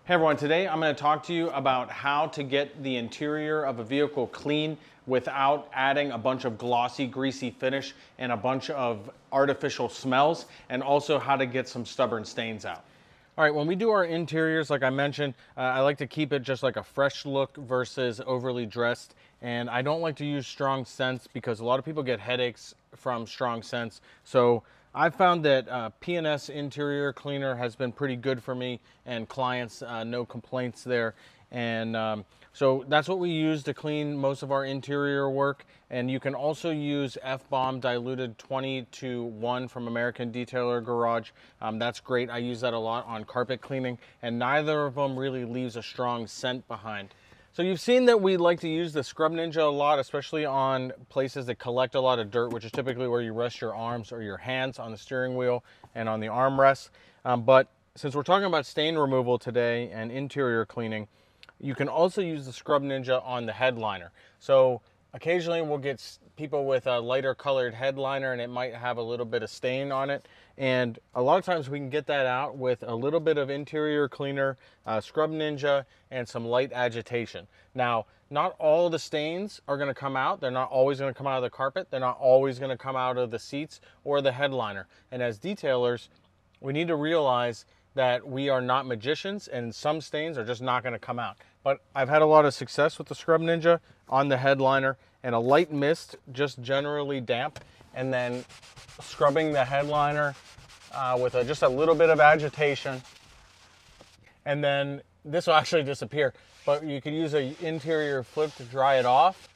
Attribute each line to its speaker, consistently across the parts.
Speaker 1: Hey everyone, today I'm going to talk to you about how to get the interior of a vehicle clean without adding a bunch of glossy, greasy finish and a bunch of artificial smells, and also how to get some stubborn stains out. All right, when we do our interiors, like I mentioned, I like to keep it just like a fresh look versus overly dressed. And I don't like to use strong scents because a lot of people get headaches from strong scents. So I've found that P&S interior cleaner has been pretty good for me and clients, no complaints there. And so that's what we use to clean most of our interior work. And you can also use F-Bomb diluted 20-1 from American Detailer Garage. That's great. I use that a lot on carpet cleaning, and neither of them really leaves a strong scent behind. So you've seen that we like to use the Scrub Ninja a lot, especially on places that collect a lot of dirt, which is typically where you rest your arms or your hands on the steering wheel and on the armrest. But since we're talking about stain removal today and interior cleaning, you can also use the Scrub Ninja on the headliner. So occasionally we'll get people with a lighter colored headliner and it might have a little bit of stain on it. And a lot of times we can get that out with a little bit of interior cleaner, Scrub Ninja, and some light agitation. Now, not all the stains are going to come out. They're not always going to come out of the carpet. They're not always going to come out of the seats or the headliner. And as detailers, we need to realize that we are not magicians and some stains are just not going to come out. But I've had a lot of success with the Scrub Ninja on the headliner, and a light mist, just generally damp, and then scrubbing the headliner with just a little bit of agitation, and then this will actually disappear. But you could use an interior flip to dry it off,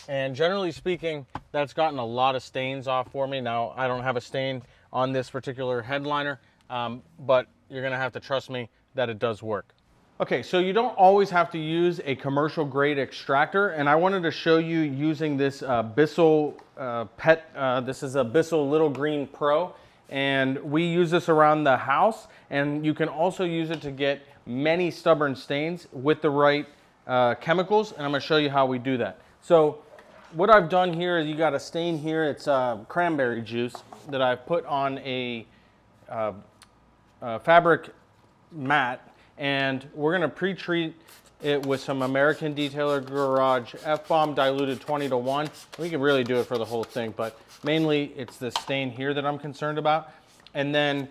Speaker 1: and generally speaking, that's gotten a lot of stains off for me. Now, I don't have a stain on this particular headliner, but you're gonna have to trust me that it does work. Okay, so you don't always have to use a commercial grade extractor, and I wanted to show you using this Bissell PET. This is a Bissell Little Green Pro, and we use this around the house, and you can also use it to get many stubborn stains with the right chemicals, and I'm going to show you how we do that. So what I've done here is you got a stain here. It's cranberry juice that I've put on a fabric mat, and we're going to pre-treat it with some American Detailer Garage F-Bomb diluted 20-1. We can really do it for the whole thing, but mainly it's the stain here that I'm concerned about. And then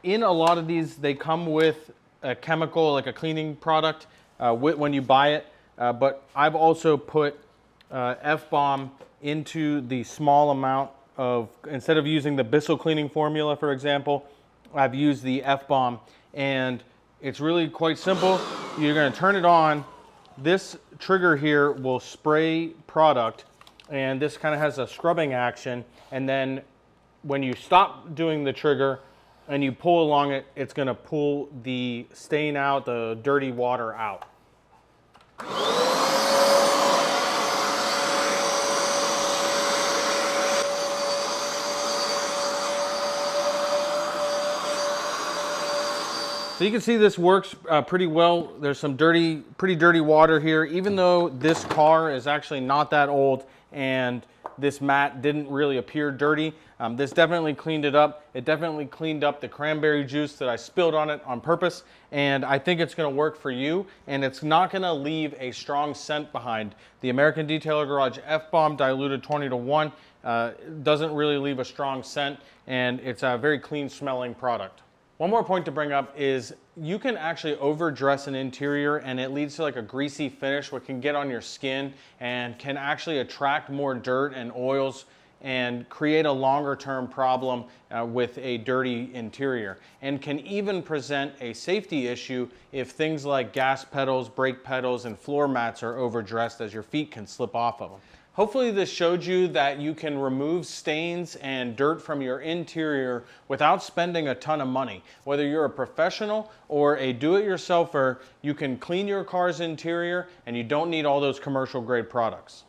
Speaker 1: in a lot of these, they come with a chemical, like a cleaning product when you buy it. But I've also put F-Bomb into the small amount of, instead of using the Bissell cleaning formula, for example, I've used the F-Bomb, and it's really quite simple. You're going to turn it on. This trigger here will spray product, and this kind of has a scrubbing action. And then when you stop doing the trigger and you pull along it, it's going to pull the stain out, the dirty water out. So you can see this works pretty well. There's some pretty dirty water here, even though this car is actually not that old and this mat didn't really appear dirty. This definitely cleaned it up. It definitely cleaned up the cranberry juice that I spilled on it on purpose, and I think it's gonna work for you, and it's not gonna leave a strong scent behind. The American Detailer Garage F-Bomb diluted 20-1 doesn't really leave a strong scent, and it's a very clean smelling product. One more point to bring up is you can actually overdress an interior and it leads to like a greasy finish, which can get on your skin and can actually attract more dirt and oils and create a longer term problem with a dirty interior, and can even present a safety issue if things like gas pedals, brake pedals, and floor mats are overdressed, as your feet can slip off of them. Hopefully this showed you that you can remove stains and dirt from your interior without spending a ton of money. Whether you're a professional or a do-it-yourselfer, you can clean your car's interior and you don't need all those commercial grade products.